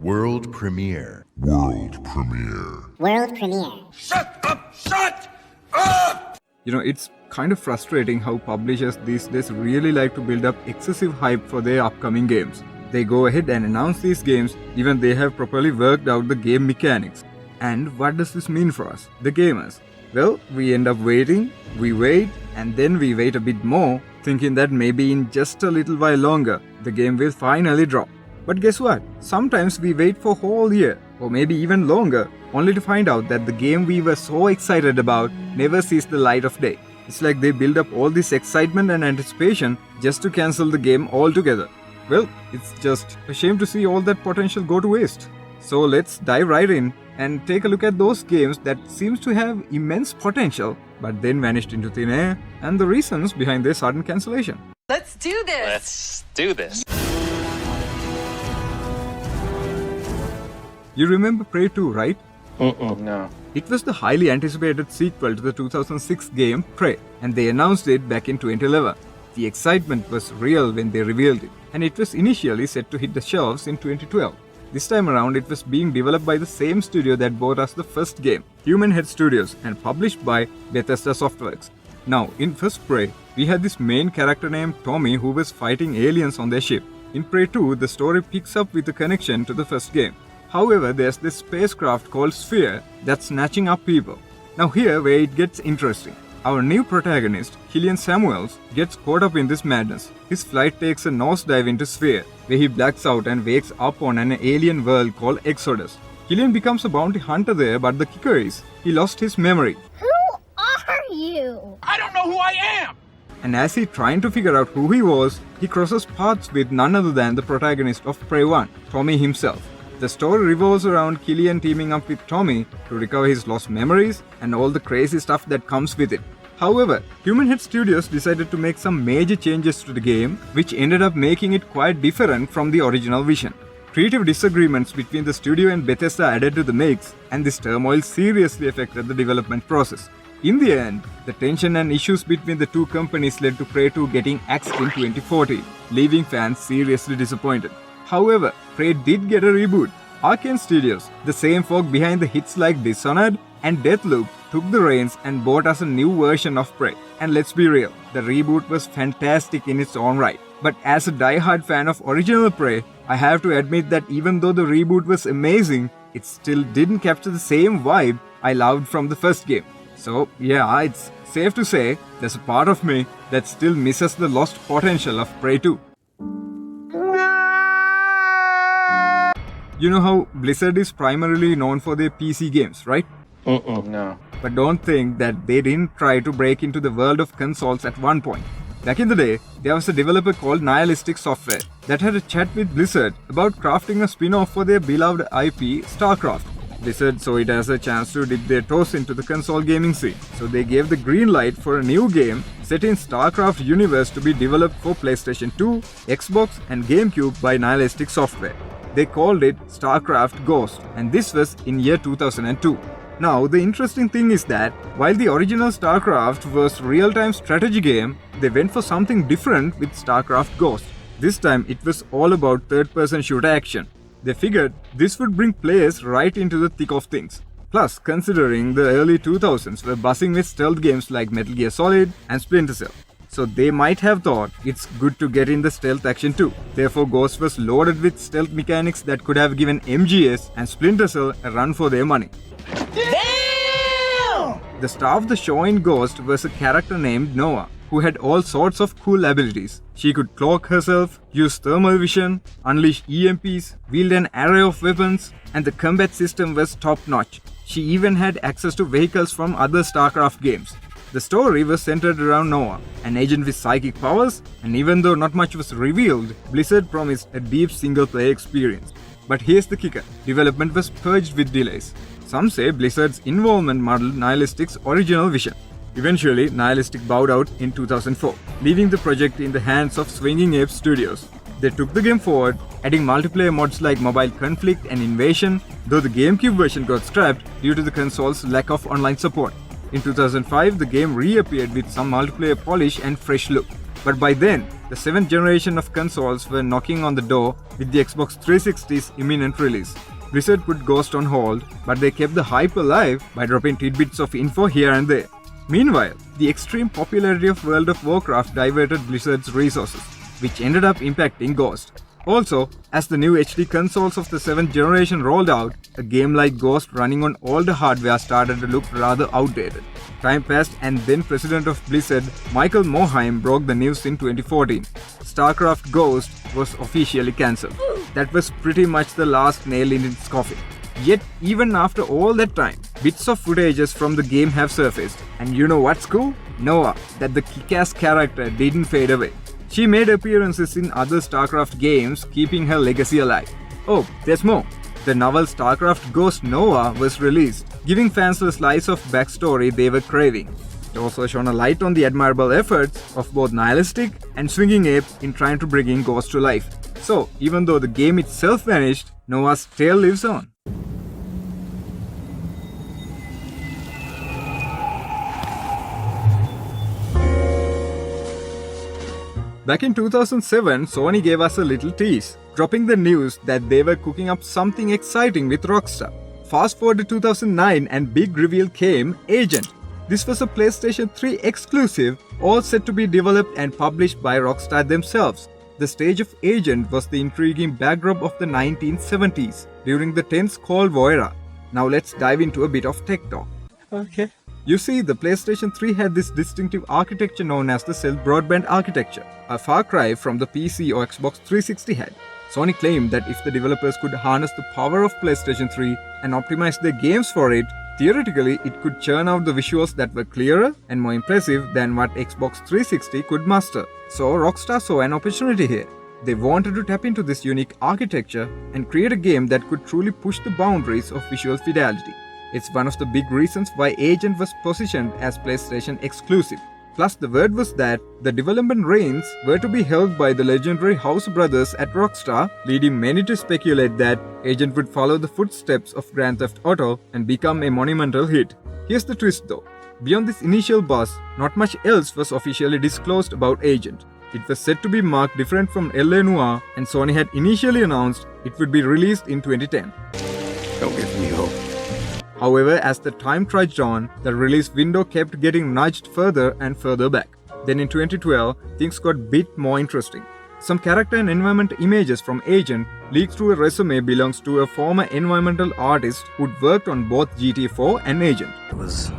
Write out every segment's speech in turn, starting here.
World premiere. World premiere. World premiere. Shut up! Shut up! It's kind of frustrating how publishers these days really like to build up excessive hype for their upcoming games. They go ahead and announce these games even they have properly worked out the game mechanics. And what does this mean for us, the gamers? Well, we end up waiting, we wait, and then we wait a bit more, thinking that maybe in just a little while longer, the game will finally drop. But guess what? Sometimes we wait for a whole year, or maybe even longer, only to find out that the game we were so excited about never sees the light of day. It's like they build up all this excitement and anticipation just to cancel the game altogether. Well, it's just a shame to see all that potential go to waste. So let's dive right in and take a look at those games that seems to have immense potential but then vanished into thin air and the reasons behind their sudden cancellation. Let's do this! You remember Prey 2, right? No. It was the highly anticipated sequel to the 2006 game Prey, and they announced it back in 2011. The excitement was real when they revealed it, and it was initially set to hit the shelves in 2012. This time around, it was being developed by the same studio that brought us the first game, Human Head Studios, and published by Bethesda Softworks. Now, in first Prey, we had this main character named Tommy who was fighting aliens on their ship. In Prey 2, the story picks up with a connection to the first game. However, there's this spacecraft called Sphere that's snatching up people. Now here where it gets interesting. Our new protagonist, Killian Samuels, gets caught up in this madness. His flight takes a nosedive into Sphere, where he blacks out and wakes up on an alien world called Exodus. Killian becomes a bounty hunter there, but the kicker is, he lost his memory. Who are you? I don't know who I am! And as he's trying to figure out who he was, he crosses paths with none other than the protagonist of Prey 1, Tommy himself. The story revolves around Killian teaming up with Tommy to recover his lost memories and all the crazy stuff that comes with it. However, Human Head Studios decided to make some major changes to the game, which ended up making it quite different from the original vision. Creative disagreements between the studio and Bethesda added to the mix, and this turmoil seriously affected the development process. In the end, the tension and issues between the two companies led to Prey 2 getting axed in 2014, leaving fans seriously disappointed. However, Prey did get a reboot. Arcane Studios, the same folk behind the hits like Dishonored and Deathloop, took the reins and brought us a new version of Prey. And let's be real, the reboot was fantastic in its own right. But as a die-hard fan of original Prey, I have to admit that even though the reboot was amazing, it still didn't capture the same vibe I loved from the first game. So yeah, it's safe to say there's a part of me that still misses the lost potential of Prey 2. You know how Blizzard is primarily known for their PC games, right? No. But don't think that they didn't try to break into the world of consoles at one point. Back in the day, there was a developer called Nihilistic Software that had a chat with Blizzard about crafting a spin-off for their beloved IP, StarCraft. Blizzard saw it as a chance to dip their toes into the console gaming scene, so they gave the green light for a new game set in StarCraft universe to be developed for PlayStation 2, Xbox and GameCube by Nihilistic Software. They called it StarCraft Ghost, and this was in year 2002. Now, the interesting thing is that while the original StarCraft was real-time strategy game, they went for something different with StarCraft Ghost. This time, it was all about third-person shooter action. They figured this would bring players right into the thick of things. Plus, considering the early 2000s were buzzing with stealth games like Metal Gear Solid and Splinter Cell. So they might have thought it's good to get in the stealth action too. Therefore, Ghost was loaded with stealth mechanics that could have given MGS and Splinter Cell a run for their money. Damn! The star of the show in Ghost was a character named Noah, who had all sorts of cool abilities. She could cloak herself, use thermal vision, unleash EMPs, wield an array of weapons, and the combat system was top-notch. She even had access to vehicles from other StarCraft games. The story was centered around Noah, an agent with psychic powers, and even though not much was revealed, Blizzard promised a deep single-player experience. But here's the kicker, development was purged with delays. Some say Blizzard's involvement muddled Nihilistic's original vision. Eventually, Nihilistic bowed out in 2004, leaving the project in the hands of Swinging Ape Studios. They took the game forward, adding multiplayer mods like Mobile Conflict and Invasion, though the GameCube version got scrapped due to the console's lack of online support. In 2005, the game reappeared with some multiplayer polish and fresh look. But by then, the 7th generation of consoles were knocking on the door with the Xbox 360's imminent release. Blizzard put Ghost on hold, but they kept the hype alive by dropping tidbits of info here and there. Meanwhile, the extreme popularity of World of Warcraft diverted Blizzard's resources, which ended up impacting Ghost. Also, as the new HD consoles of the 7th generation rolled out, a game like Ghost running on older hardware started to look rather outdated. Time passed and then President of Blizzard, Michael Morhaime, broke the news in 2014. StarCraft Ghost was officially cancelled. That was pretty much the last nail in its coffin. Yet, even after all that time, bits of footages from the game have surfaced. And you know what's cool? Noah, that the kick-ass character didn't fade away. She made appearances in other StarCraft games, keeping her legacy alive. Oh, there's more. The novel StarCraft Ghost Noah was released, giving fans a slice of backstory they were craving. It also shone a light on the admirable efforts of both Nihilistic and Swinging Ape in trying to bring Ghost to life. So, even though the game itself vanished, Noah's tale lives on. Back in 2007, Sony gave us a little tease, dropping the news that they were cooking up something exciting with Rockstar. Fast forward to 2009 and big reveal came, Agent. This was a PlayStation 3 exclusive, all set to be developed and published by Rockstar themselves. The stage of Agent was the intriguing backdrop of the 1970s, during the tense Cold War era. Now let's dive into a bit of tech talk. Okay. You see, the PlayStation 3 had this distinctive architecture known as the self-broadband architecture, a far cry from the PC or Xbox 360 had. Sony claimed that if the developers could harness the power of PlayStation 3 and optimize their games for it, theoretically it could churn out the visuals that were clearer and more impressive than what Xbox 360 could muster. So Rockstar saw an opportunity here. They wanted to tap into this unique architecture and create a game that could truly push the boundaries of visual fidelity. It's one of the big reasons why Agent was positioned as PlayStation exclusive. Plus, the word was that the development reins were to be held by the legendary House brothers at Rockstar, leading many to speculate that Agent would follow the footsteps of Grand Theft Auto and become a monumental hit. Here's the twist though. Beyond this initial buzz, not much else was officially disclosed about Agent. It was said to be marked different from LA Noire, and Sony had initially announced it would be released in 2010. Don't give me hope. However, as the time trudged on, the release window kept getting nudged further and further back. Then in 2012, things got a bit more interesting. Some character and environment images from Agent leaked through a resume belongs to a former environmental artist who'd worked on both GTA 4 and Agent. It was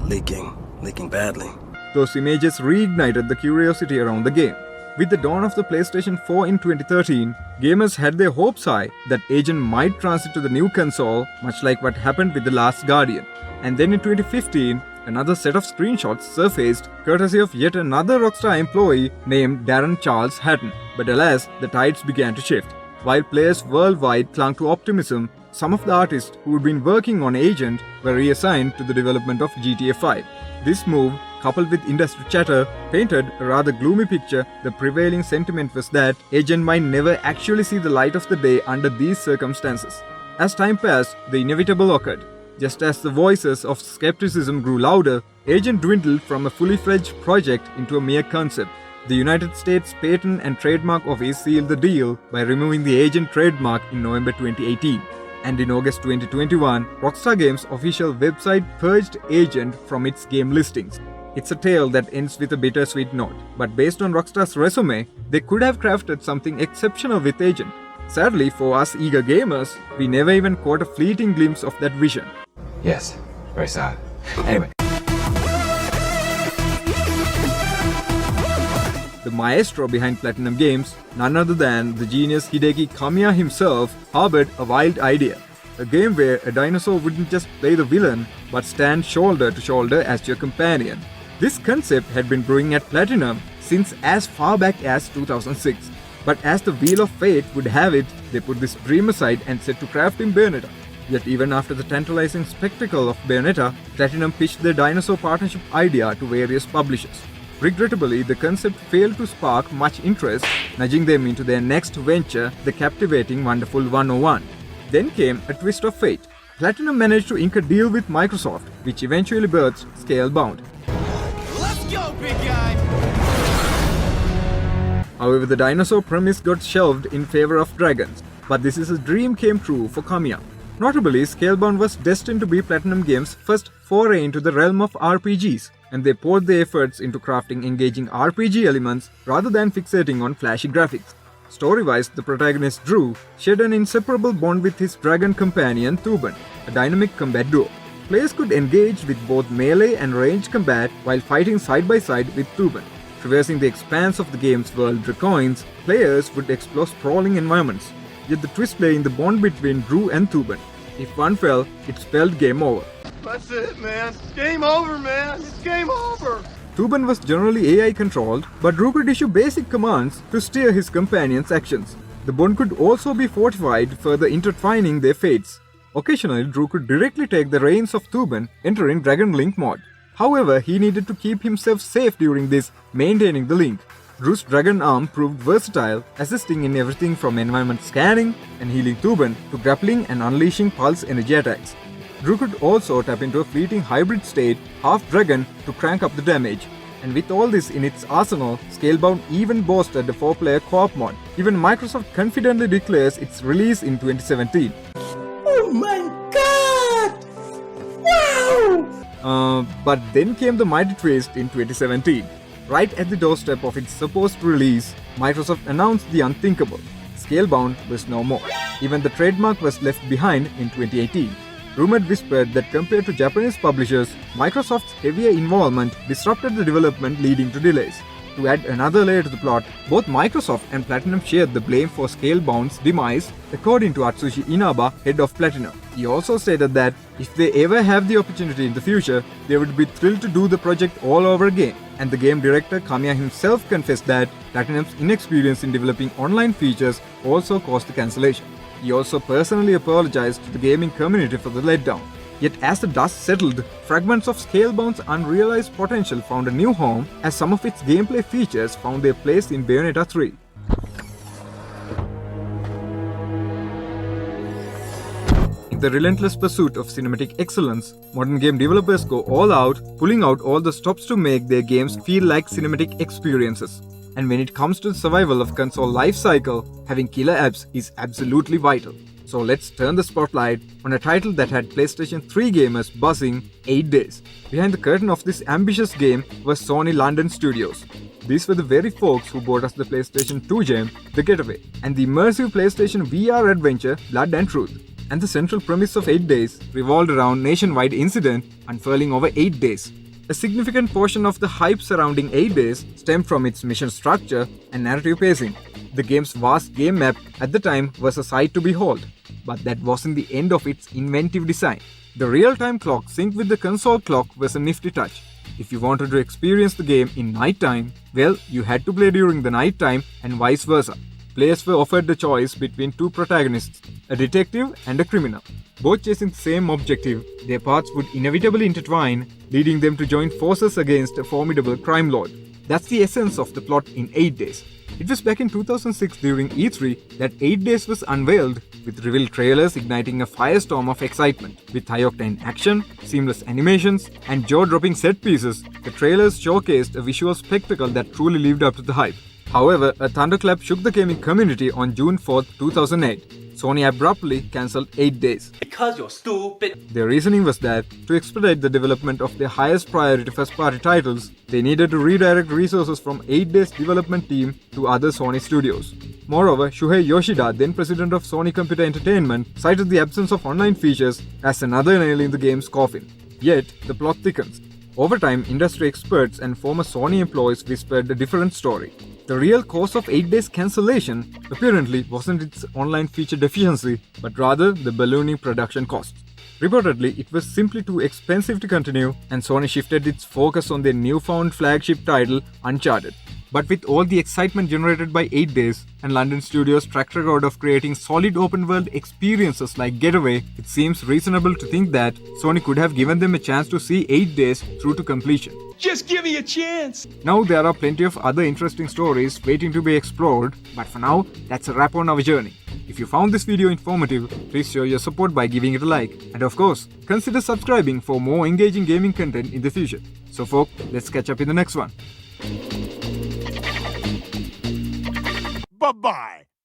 leaking badly. Those images reignited the curiosity around the game. With the dawn of the PlayStation 4 in 2013, gamers had their hopes high that Agent might transit to the new console, much like what happened with The Last Guardian. And then in 2015, another set of screenshots surfaced, courtesy of yet another Rockstar employee named Darren Charles Hatton. But alas, the tides began to shift. While players worldwide clung to optimism, some of the artists who'd been working on Agent were reassigned to the development of GTA 5. This move, coupled with industry chatter, painted a rather gloomy picture. The prevailing sentiment was that Agent might never actually see the light of the day under these circumstances. As time passed, the inevitable occurred. Just as the voices of skepticism grew louder, Agent dwindled from a fully fledged project into a mere concept. The United States Patent and Trademark Office sealed the deal by removing the Agent trademark in November 2018. And in August 2021, Rockstar Games' official website purged Agent from its game listings. It's a tale that ends with a bittersweet note, but based on Rockstar's resume, they could have crafted something exceptional with Agent. Sadly, for us eager gamers, we never even caught a fleeting glimpse of that vision. Yes, very sad. Anyway. The maestro behind Platinum Games, none other than the genius Hideki Kamiya himself, harbored a wild idea. A game where a dinosaur wouldn't just play the villain, but stand shoulder to shoulder as your companion. This concept had been brewing at Platinum since as far back as 2006. But as the Wheel of Fate would have it, they put this dream aside and set to crafting Bayonetta. Yet even after the tantalizing spectacle of Bayonetta, Platinum pitched their dinosaur partnership idea to various publishers. Regrettably, the concept failed to spark much interest, nudging them into their next venture, the captivating Wonderful 101. Then came a twist of fate. Platinum managed to ink a deal with Microsoft, which eventually birthed Scalebound. Let's go, big guy! However, the dinosaur premise got shelved in favor of dragons, but this is a dream came true for Kamiya. Notably, Scalebound was destined to be Platinum Games' first foray into the realm of RPGs, and they poured their efforts into crafting engaging RPG elements rather than fixating on flashy graphics. Story-wise, the protagonist Drew shared an inseparable bond with his dragon companion Thuban, a dynamic combat duo. Players could engage with both melee and ranged combat while fighting side by side with Thuban. Traversing the expanse of the game's world recoins, players would explore sprawling environments. Yet the twist lay in the bond between Drew and Thuban. If one fell, it spelled game over. That's it, man. Game over, man. It's game over. Thuban was generally AI controlled, but Drew could issue basic commands to steer his companion's actions. The bond could also be fortified, further intertwining their fates. Occasionally, Drew could directly take the reins of Thuban, entering Dragon Link mode. However, he needed to keep himself safe during this, maintaining the link. Drew's dragon arm proved versatile, assisting in everything from environment scanning and healing Thuban to grappling and unleashing pulse energy attacks. Drew could also tap into a fleeting hybrid state, half dragon, to crank up the damage. And with all this in its arsenal, Scalebound even boasted a 4-player co-op mod. Even Microsoft confidently declares its release in 2017. Oh my god! Wow! But then came the mighty twist in 2017. Right at the doorstep of its supposed release, Microsoft announced the unthinkable. Scalebound was no more. Even the trademark was left behind in 2018. Rumored whispered that compared to Japanese publishers, Microsoft's heavier involvement disrupted the development, leading to delays. To add another layer to the plot, both Microsoft and Platinum shared the blame for Scalebound's demise, according to Atsushi Inaba, head of Platinum. He also stated that if they ever have the opportunity in the future, they would be thrilled to do the project all over again. And the game director Kamiya himself confessed that Platinum's inexperience in developing online features also caused the cancellation. He also personally apologized to the gaming community for the letdown. Yet as the dust settled, fragments of Scalebound's unrealized potential found a new home as some of its gameplay features found their place in Bayonetta 3. In the relentless pursuit of cinematic excellence, modern game developers go all out, pulling out all the stops to make their games feel like cinematic experiences. And when it comes to the survival of console life cycle, having killer apps is absolutely vital. So let's turn the spotlight on a title that had PlayStation 3 gamers buzzing 8 days. Behind the curtain of this ambitious game was Sony London Studios. These were the very folks who brought us the PlayStation 2 gem, The Getaway, and the immersive PlayStation VR adventure, Blood and Truth. And the central premise of 8 days revolved around nationwide incident unfurling over 8 days. A significant portion of the hype surrounding 8 days stemmed from its mission structure and narrative pacing. The game's vast game map at the time was a sight to behold, but that wasn't the end of its inventive design. The real-time clock synced with the console clock was a nifty touch. If you wanted to experience the game in nighttime, well, you had to play during the nighttime and vice versa. Players were offered the choice between two protagonists, a detective and a criminal. Both chasing the same objective, their paths would inevitably intertwine, leading them to join forces against a formidable crime lord. That's the essence of the plot in 8 days. It was back in 2006 during E3 that 8 days was unveiled, with revealed trailers igniting a firestorm of excitement. With high-octane action, seamless animations, and jaw-dropping set pieces, the trailers showcased a visual spectacle that truly lived up to the hype. However, a thunderclap shook the gaming community on June 4, 2008. Sony abruptly cancelled 8 days. Because you're stupid. Their reasoning was that, to expedite the development of their highest priority first-party titles, they needed to redirect resources from 8 Days' development team to other Sony studios. Moreover, Shuhei Yoshida, then president of Sony Computer Entertainment, cited the absence of online features as another nail in the game's coffin. Yet, the plot thickens. Over time, industry experts and former Sony employees whispered a different story. The real cause of 8 Days' cancellation apparently wasn't its online feature deficiency, but rather the ballooning production costs. Reportedly, it was simply too expensive to continue, and Sony shifted its focus on their newfound flagship title, Uncharted. But with all the excitement generated by 8 Days and London Studios' track record of creating solid open-world experiences like Getaway, it seems reasonable to think that Sony could have given them a chance to see 8 Days through to completion. Just give me a chance. Now there are plenty of other interesting stories waiting to be explored, but for now, that's a wrap on our journey. If you found this video informative, please show your support by giving it a like. And of course, consider subscribing for more engaging gaming content in the future. So folks, let's catch up in the next one. Bye.